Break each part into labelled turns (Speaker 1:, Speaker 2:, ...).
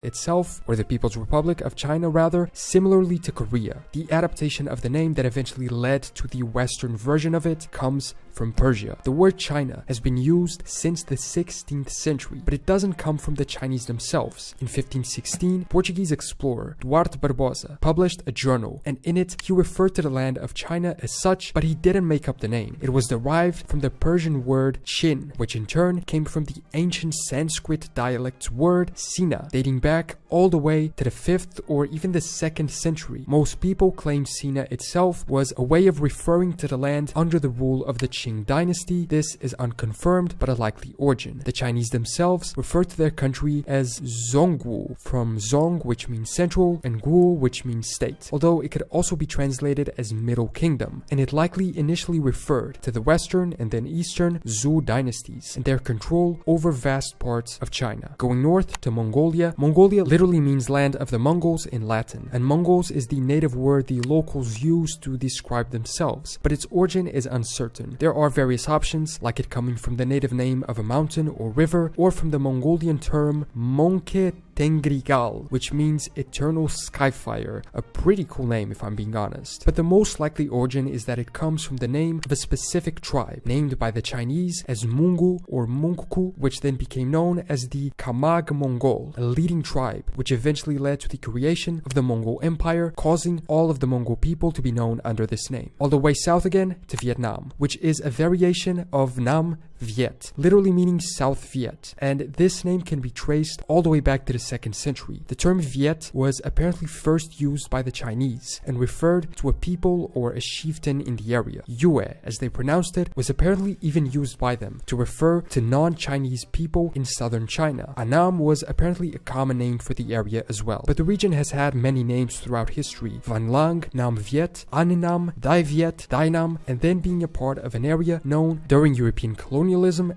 Speaker 1: itself, or the People's Republic of China rather, similarly to Korea. The adaptation of the name that eventually led to the Western version of it comes from Persia. The word China has been used since the 16th century, but it doesn't come from the Chinese themselves. In 1516, Portuguese explorer Duarte Barbosa published a journal, and in it he referred to the land of China as such, but he didn't make up the name. It was derived from the Persian word Chin, which in turn came from the ancient Sanskrit dialect word Sina, dating back all the way to the 5th or even the 2nd century. Most people claim Sina itself was a way of referring to the land under the rule of the Qing dynasty. This is unconfirmed, but a likely origin. The Chinese themselves refer to their country as Zongguo, from Zong, which means central, and Guo, which means state, although it could also be translated as Middle Kingdom, and it likely initially referred to the Western and then Eastern Zhou dynasties and their control over vast parts of China. Going north to Mongolia, Mongolia literally means land of the Mongols in Latin, and Mongols is the native word the locals use to describe themselves, but its origin is uncertain. There are various options, like it coming from the native name of a mountain or river, or from the Mongolian term Monke Tengrigal, which means eternal skyfire, a pretty cool name if I'm being honest. But the most likely origin is that it comes from the name of a specific tribe, named by the Chinese as Mungu or Mungku, which then became known as the Kamag Mongol, a leading tribe, which eventually led to the creation of the Mongol Empire, causing all of the Mongol people to be known under this name. All the way south again to Vietnam, which is a variation of Nam Viet, literally meaning South Viet, and this name can be traced all the way back to the 2nd century. The term Viet was apparently first used by the Chinese and referred to a people or a chieftain in the area. Yue, as they pronounced it, was apparently even used by them to refer to non-Chinese people in southern China. Annam was apparently a common name for the area as well, but the region has had many names throughout history: Van Lang, Nam Viet, Annam, Dai Viet, Dainam, and then being a part of an area known during European colonialism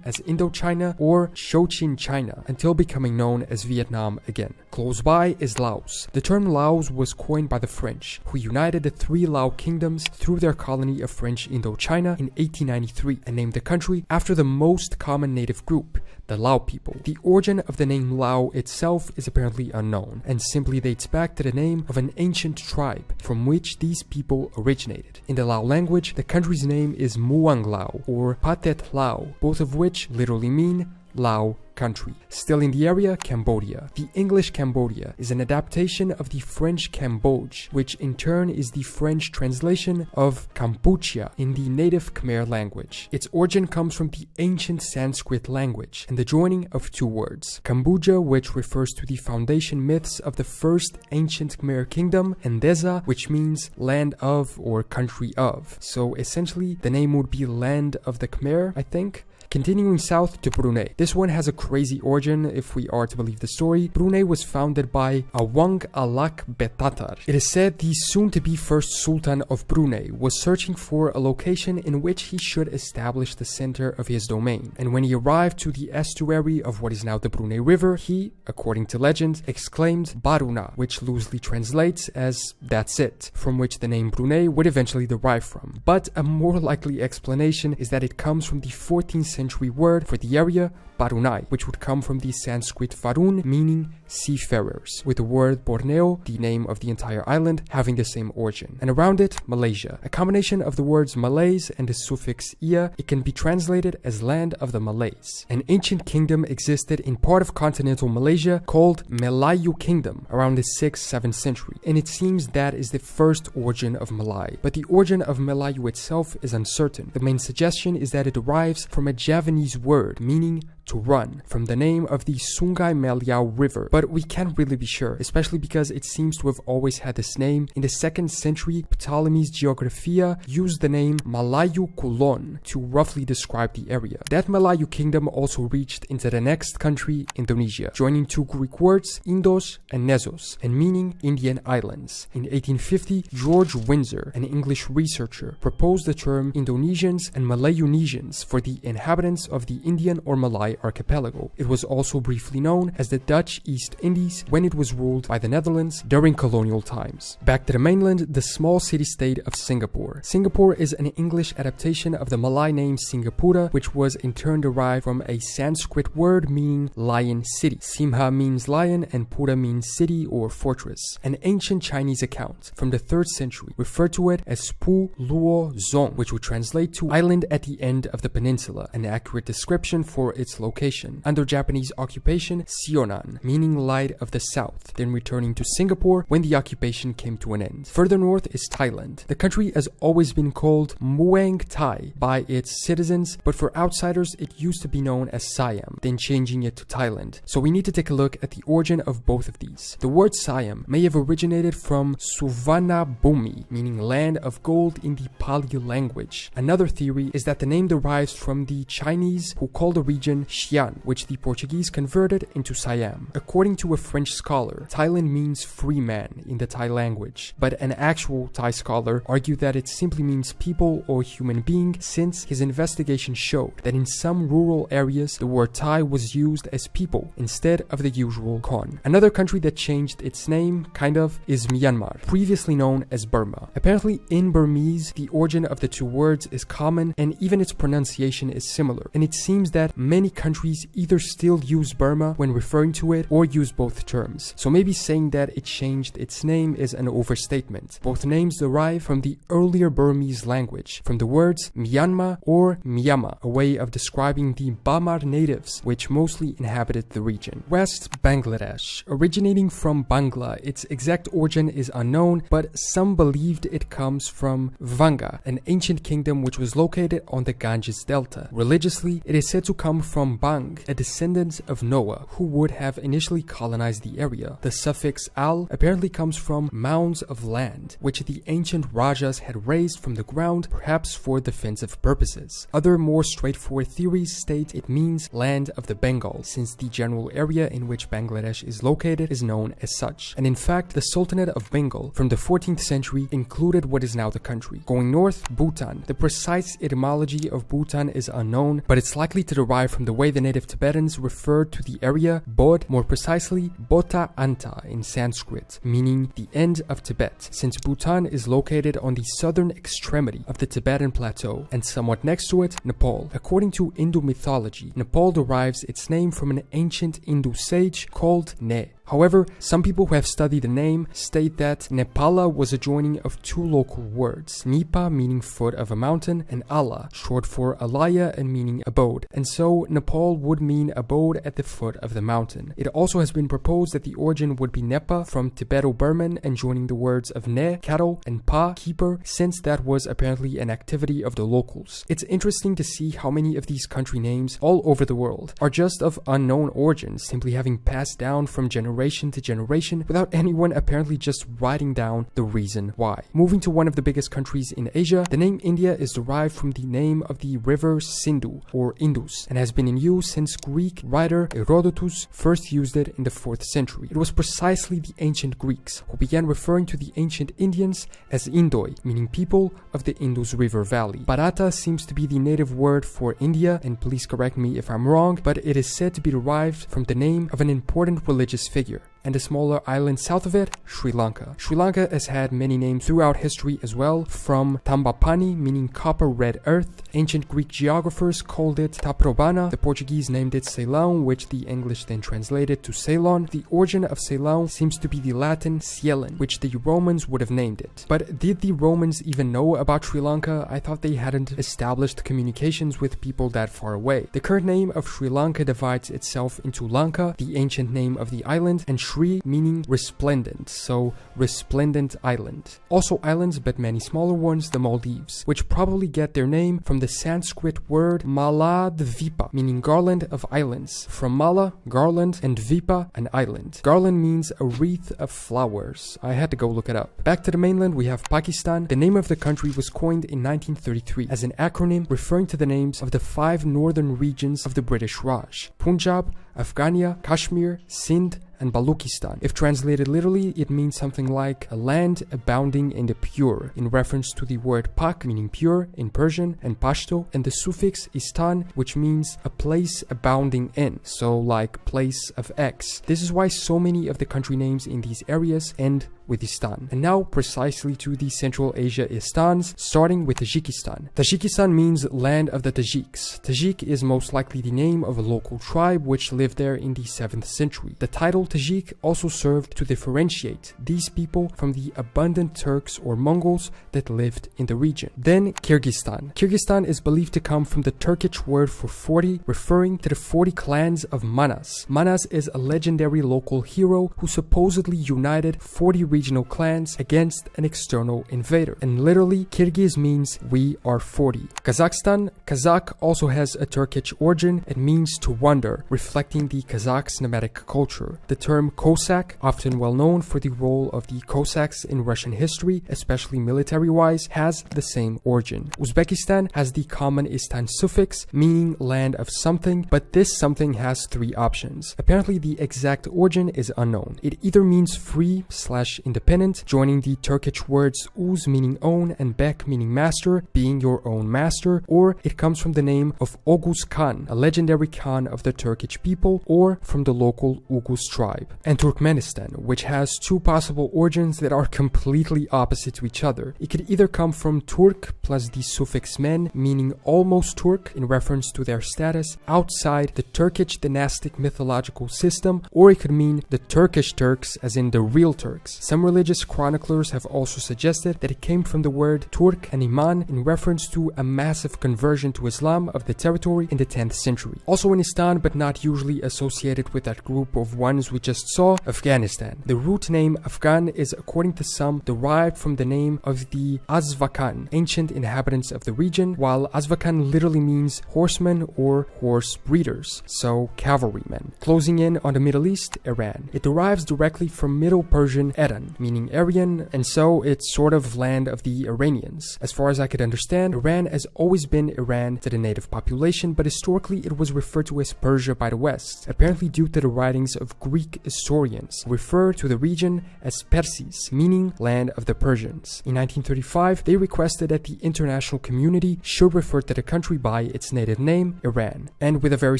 Speaker 1: as Indochina or Shochin China, until becoming known as Vietnam again. Close by is Laos. The term Laos was coined by the French, who united the 3 Lao kingdoms through their colony of French Indochina in 1893 and named the country after the most common native group, the Lao people. The origin of the name Lao itself is apparently unknown and simply dates back to the name of an ancient tribe from which these people originated. In the Lao language, the country's name is Muang Lao or Pathet Lao, both of which literally mean Lao country. Still in the area, Cambodia. The English Cambodia is an adaptation of the French Cambodge, which in turn is the French translation of Kampuchea in the native Khmer language. Its origin comes from the ancient Sanskrit language and the joining of 2 words. Kambuja, which refers to the foundation myths of the first ancient Khmer kingdom, and Deza, which means land of or country of. So essentially, the name would be land of the Khmer, I think. Continuing south to Brunei. This one has a crazy origin if we are to believe the story. Brunei was founded by Awang Alak Betatar. It is said the soon-to-be first Sultan of Brunei was searching for a location in which he should establish the center of his domain. And when he arrived to the estuary of what is now the Brunei River, he, according to legend, exclaimed Baruna, which loosely translates as "that's it," from which the name Brunei would eventually derive from. But a more likely explanation is that it comes from the 14th century word for the area, Barunai, which would come from the Sanskrit Varun, meaning seafarers, with the word Borneo, the name of the entire island, having the same origin. And around it, Malaysia. A combination of the words Malays and the suffix ia, it can be translated as land of the Malays. An ancient kingdom existed in part of continental Malaysia called Melayu Kingdom around the 6th, 7th century, and it seems that is the first origin of Malay. But the origin of Melayu itself is uncertain. The main suggestion is that it derives from a Javanese word meaning to run, from the name of the Sungai Meliau River, but we can't really be sure, especially because it seems to have always had this name. In the 2nd century, Ptolemy's Geographia used the name Malayu Kulon to roughly describe the area. That Malayu kingdom also reached into the next country, Indonesia, joining 2 Greek words, Indos and Nesos, and meaning Indian islands. In 1850, George Windsor, an English researcher, proposed the term Indonesians and Malayunesians for the inhabitants of the Indian or Malay Malay archipelago. It was also briefly known as the Dutch East Indies when it was ruled by the Netherlands during colonial times. Back to the mainland, the small city-state of Singapore. Singapore is an English adaptation of the Malay name Singapura, which was in turn derived from a Sanskrit word meaning lion city. Simha means lion and Pura means city or fortress. An ancient Chinese account from the 3rd century referred to it as Pu Luo Zong, which would translate to island at the end of the peninsula, an accurate description for its location. Under Japanese occupation, Sionan, meaning light of the south, then returning to Singapore when the occupation came to an end. Further north is Thailand. The country has always been called Muang Thai by its citizens, but for outsiders it used to be known as Siam, then changing it to Thailand. So we need to take a look at the origin of both of these. The word Siam may have originated from Suvarnabhumi, meaning land of gold in the Pali language. Another theory is that the name derives from the Chinese who called the region Xi'an, which the Portuguese converted into Siam. According to a French scholar, Thailand means free man in the Thai language, but an actual Thai scholar argued that it simply means people or human being, since his investigation showed that in some rural areas the word Thai was used as people instead of the usual Khon. Another country that changed its name, kind of, is Myanmar, previously known as Burma. Apparently in Burmese, the origin of the two words is common and even its pronunciation is similar, and it seems that many countries either still use Burma when referring to it or use both terms. So maybe saying that it changed its name is an overstatement. Both names derive from the earlier Burmese language, from the words Myanmar or Myanmar, a way of describing the Bamar natives, which mostly inhabited the region. West Bangladesh. Originating from Bangla, its exact origin is unknown, but some believed it comes from Vanga, an ancient kingdom which was located on the Ganges Delta. Religiously, it is said to come from Bang, a descendant of Noah, who would have initially colonized the area. The suffix al apparently comes from mounds of land, which the ancient Rajas had raised from the ground, perhaps for defensive purposes. Other more straightforward theories state it means land of the Bengal, since the general area in which Bangladesh is located is known as such. And in fact, the Sultanate of Bengal from the 14th century included what is now the country. Going north, Bhutan. The precise etymology of Bhutan is unknown, but it's likely to derive from the way the native Tibetans referred to the area, Bod, more precisely Bota Anta in Sanskrit, meaning the end of Tibet, since Bhutan is located on the southern extremity of the Tibetan plateau and somewhat next to it, Nepal. According to Hindu mythology, Nepal derives its name from an ancient Hindu sage called Ne. However, some people who have studied the name state that Nepala was a joining of two local words, Nipa meaning foot of a mountain and Ala, short for Alaya and meaning abode, and so Nepal would mean abode at the foot of the mountain. It also has been proposed that the origin would be Nepa from Tibeto-Burman and joining the words of Ne, cattle, and Pa, keeper, since that was apparently an activity of the locals. It's interesting to see how many of these country names all over the world are just of unknown origins, simply having passed down from generation to generation without anyone apparently just writing down the reason why. Moving to one of the biggest countries in Asia, the name India is derived from the name of the river Sindhu or Indus and has been in use since Greek writer Herodotus first used it in the 4th century. It was precisely the ancient Greeks who began referring to the ancient Indians as Indoi, meaning people of the Indus River Valley. Bharata seems to be the native word for India, and please correct me if I'm wrong, but it is said to be derived from the name of an important religious figure. And a smaller island south of it, Sri Lanka. Sri Lanka has had many names throughout history as well, from Tambapani, meaning copper red earth. Ancient Greek geographers called it Taprobana. The Portuguese named it Ceylon, which the English then translated to Ceylon. The origin of Ceylon seems to be the Latin Cielin, which the Romans would have named it. But did the Romans even know about Sri Lanka? I thought they hadn't established communications with people that far away. The current name of Sri Lanka divides itself into Lanka, the ancient name of the island, and Sri meaning resplendent, so resplendent island. Also islands, but many smaller ones, the Maldives, which probably get their name from the Sanskrit word Maladvipa, meaning garland of islands. From Mala, garland, and Vipa, an island. Garland means a wreath of flowers. I had to go look it up. Back to the mainland, we have Pakistan. The name of the country was coined in 1933 as an acronym referring to the names of the 5 northern regions of the British Raj: Punjab, Afghania, Kashmir, Sindh, and Balukistan. If translated literally, it means something like a land abounding in the pure, in reference to the word pak, meaning pure in Persian, and Pashto, and the suffix istan, which means a place abounding in, so like place of X. This is why so many of the country names in these areas end with Istan. And now precisely to the Central Asia Istans, starting with Tajikistan. Tajikistan means land of the Tajiks. Tajik is most likely the name of a local tribe which lived there in the 7th century. The title Tajik also served to differentiate these people from the abundant Turks or Mongols that lived in the region. Then Kyrgyzstan. Kyrgyzstan is believed to come from the Turkish word for 40, referring to the 40 clans of Manas. Manas is a legendary local hero who supposedly united 40 regional clans against an external invader. And literally, Kyrgyz means we are 40. Kazakhstan. Kazakh also has a Turkish origin. It means to wander, reflecting the Kazakhs' nomadic culture. The term Cossack, often well known for the role of the Cossacks in Russian history, especially military-wise, has the same origin. Uzbekistan has the common Istan suffix, meaning land of something, but this something has 3 options. Apparently, the exact origin is unknown. It either means free/independent, joining the Turkish words uz meaning own and bek meaning master, being your own master, or it comes from the name of Oghuz Khan, a legendary Khan of the Turkish people, or from the local Oghuz tribe. And Turkmenistan, which has 2 possible origins that are completely opposite to each other. It could either come from Turk plus the suffix men, meaning almost Turk in reference to their status outside the Turkish dynastic mythological system, or it could mean the Turkish Turks as in the real Turks. Some religious chroniclers have also suggested that it came from the word Turk and Iman in reference to a massive conversion to Islam of the territory in the 10th century. Also in Istan, but not usually associated with that group of ones we just saw, Afghanistan. The root name Afghan is, according to some, derived from the name of the Azvakan, ancient inhabitants of the region, while Azvakan literally means horsemen or horse breeders, so cavalrymen. Closing in on the Middle East, Iran. It derives directly from Middle Persian Eran, meaning Aryan, and so it's sort of land of the Iranians. As far as I could understand, Iran has always been Iran to the native population, but historically it was referred to as Persia by the West, apparently due to the writings of Greek historians, refer to the region as Persis, meaning land of the Persians. In 1935, they requested that the international community should refer to the country by its native name, Iran, and with a very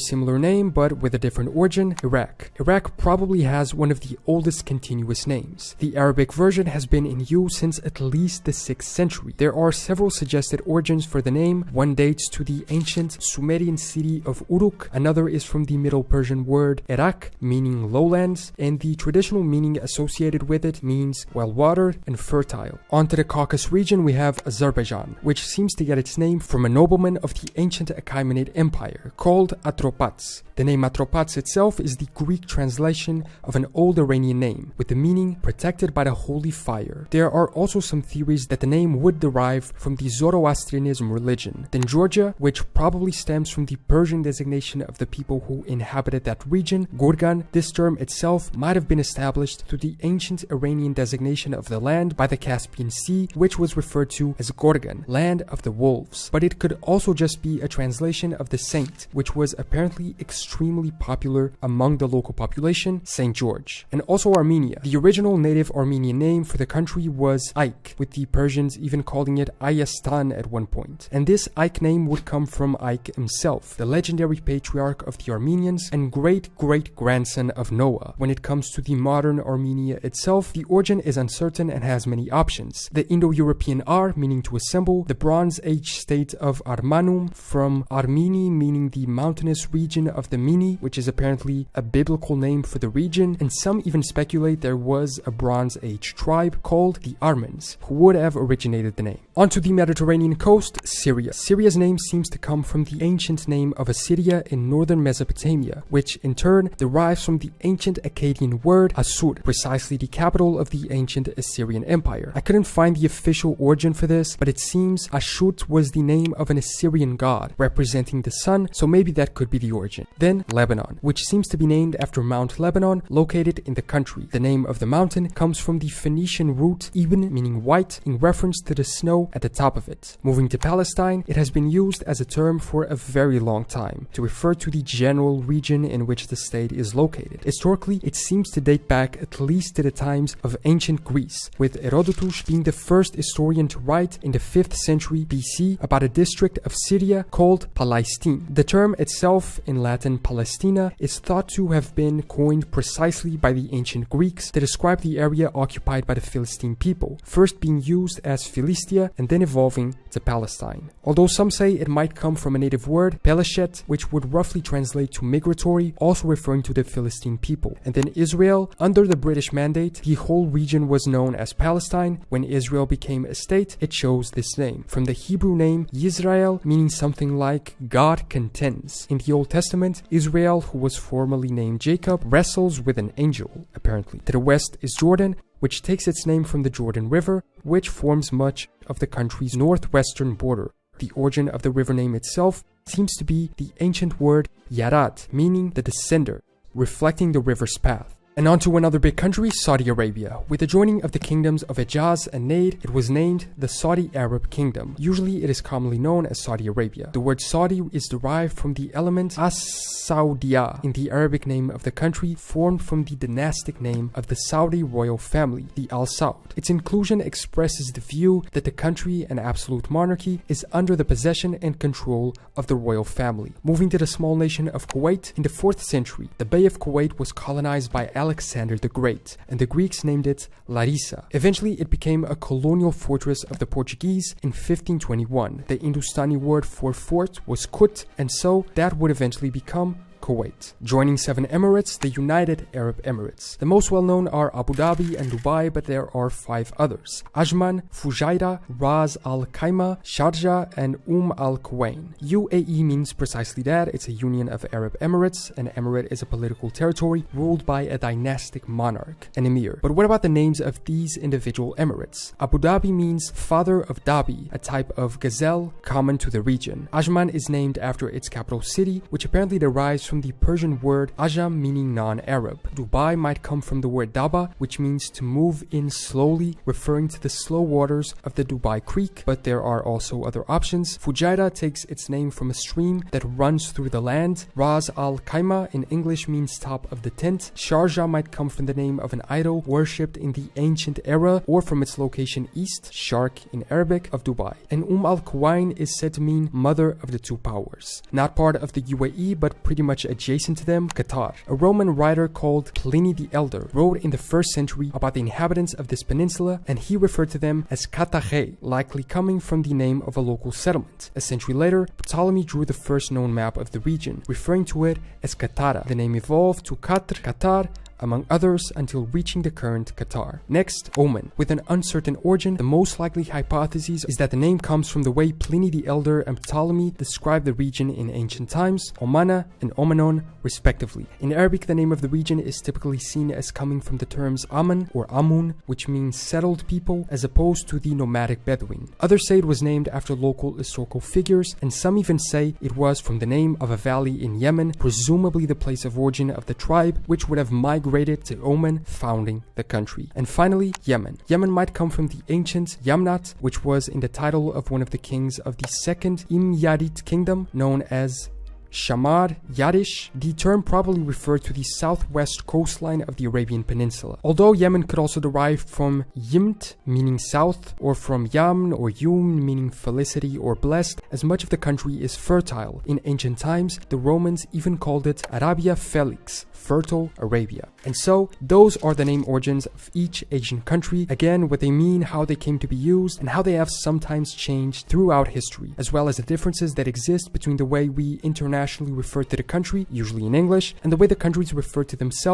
Speaker 1: similar name, but with a different origin, Iraq. Iraq probably has one of the oldest continuous names. The Arabic version has been in use since at least the 6th century. There are several suggested origins for the name. One dates to the ancient Sumerian city of Uruk, another is from the Middle Persian word Iraq, meaning lowlands, and the traditional meaning associated with it means well-watered and fertile. Onto the Caucasus region, we have Azerbaijan, which seems to get its name from a nobleman of the ancient Achaemenid Empire called Atropatene. The name Atropatene itself is the Greek translation of an old Iranian name, with the meaning protected by the holy fire. There are also some theories that the name would derive from the Zoroastrianism religion. Then Georgia, which probably stems from the Persian designation of the people who inhabited that region, Gorgan. This term itself might have been established through the ancient Iranian designation of the land by the Caspian Sea, which was referred to as Gorgan, land of the wolves. But it could also just be a translation of the saint, which was apparently extremely popular among the local population, St. George. And also Armenia. The original native Armenian name for the country was Ike, with the Persians even calling it Ayastan at one point. And this Ike name would come from Ike himself, the legendary patriarch of the Armenians and great-great-grandson of Noah. When it comes to the modern Armenia itself, the origin is uncertain and has many options. The Indo-European Ar, meaning to assemble, the Bronze Age state of Armanum, from Armeni, meaning the mountainous region of the Mini, which is apparently a biblical name for the region, and some even speculate there was a Bronze Age tribe called the Armens, who would have originated the name. Onto the Mediterranean coast, Syria. Syria's name seems to come from the ancient name of Assyria in northern Mesopotamia, which in turn derives from the ancient Akkadian word Assur, precisely the capital of the ancient Assyrian Empire. I couldn't find the official origin for this, but it seems Ashut was the name of an Assyrian god representing the sun, so maybe that could be the origin. Then Lebanon, which seems to be named after Mount Lebanon, located in the country. The name of the mountain comes from the Phoenician root Ibn, meaning white, in reference to the snow O at the top of it. Moving to Palestine, it has been used as a term for a very long time to refer to the general region in which the state is located. Historically, it seems to date back at least to the times of ancient Greece, with Herodotus being the first historian to write in the 5th century BC about a district of Syria called Palestine. The term itself, in Latin Palestina, is thought to have been coined precisely by the ancient Greeks to describe the area occupied by the Philistine people, first being used as Philistia and then evolving to Palestine. Although some say it might come from a native word, Peleshet, which would roughly translate to migratory, also referring to the Philistine people. And then Israel, under the British Mandate, the whole region was known as Palestine. When Israel became a state, it chose this name, from the Hebrew name Yisrael, meaning something like God contends. In the Old Testament, Israel, who was formerly named Jacob, wrestles with an angel, apparently. To the west is Jordan, which takes its name from the Jordan River, which forms much of the country's northwestern border. The origin of the river name itself seems to be the ancient word Yarat, meaning the descender, reflecting the river's path. And on to another big country, Saudi Arabia. With the joining of the kingdoms of Hejaz and Najd, it was named the Saudi Arab Kingdom. Usually it is commonly known as Saudi Arabia. The word Saudi is derived from the element as-Saudiya in the Arabic name of the country, formed from the dynastic name of the Saudi royal family, the Al Saud. Its inclusion expresses the view that the country, an absolute monarchy, is under the possession and control of the royal family. Moving to the small nation of Kuwait, in the 4th century, the Bay of Kuwait was colonized by Alexander the Great, and the Greeks named it Larissa. Eventually, it became a colonial fortress of the Portuguese in 1521. The Hindustani word for fort was Kut, and so that would eventually become Kuwait. Joining 7 emirates, the United Arab Emirates. The most well-known are Abu Dhabi and Dubai, but there are 5 others: Ajman, Fujairah, Ras Al Khaimah, Sharjah, and Al Quwain. UAE means precisely that. It's a union of Arab Emirates. An emirate is a political territory ruled by a dynastic monarch, an emir. But what about the names of these individual emirates? Abu Dhabi means father of Dhabi, a type of gazelle common to the region. Ajman is named after its capital city, which apparently derives from the Persian word Ajam, meaning non-Arab. Dubai might come from the word Daba, which means to move in slowly, referring to the slow waters of the Dubai Creek, but there are also other options. Fujairah takes its name from a stream that runs through the land. Ras Al Khaimah in English means top of the tent. Sharjah might come from the name of an idol worshipped in the ancient era, or from its location east, Shark in Arabic, of Dubai. And Al Quwain is said to mean mother of the 2 powers. Not part of the UAE, but pretty much adjacent to them, Qatar. A Roman writer called Pliny the Elder wrote in the 1st century about the inhabitants of this peninsula, and he referred to them as Katahe, likely coming from the name of a local settlement. A century later, Ptolemy drew the first known map of the region, referring to it as Katara. The name evolved to Katr, Qatar, among others, until reaching the current Qatar. Next, Oman. With an uncertain origin, the most likely hypothesis is that the name comes from the way Pliny the Elder and Ptolemy described the region in ancient times, Omana and Omanon, respectively. In Arabic, the name of the region is typically seen as coming from the terms Aman or Amun, which means settled people, as opposed to the nomadic Bedouin. Others say it was named after local historical figures, and some even say it was from the name of a valley in Yemen, presumably the place of origin of the tribe, which would have migrated to Oman, founding the country. And finally, Yemen. Yemen might come from the ancient Yamnat, which was in the title of one of the kings of the 2nd Imyarid kingdom, known as Shamar Yadish. The term probably referred to the southwest coastline of the Arabian Peninsula. Although Yemen could also derive from Yimt, meaning south, or from Yamn or Yumn, meaning felicity or blessed, as much of the country is fertile. In ancient times, the Romans even called it Arabia Felix, fertile Arabia. And so, those are the name origins of each Asian country. Again, what they mean, how they came to be used, and how they have sometimes changed throughout history, as well as the differences that exist between the way we internationally refer to the country, usually in English, and the way the countries refer to themselves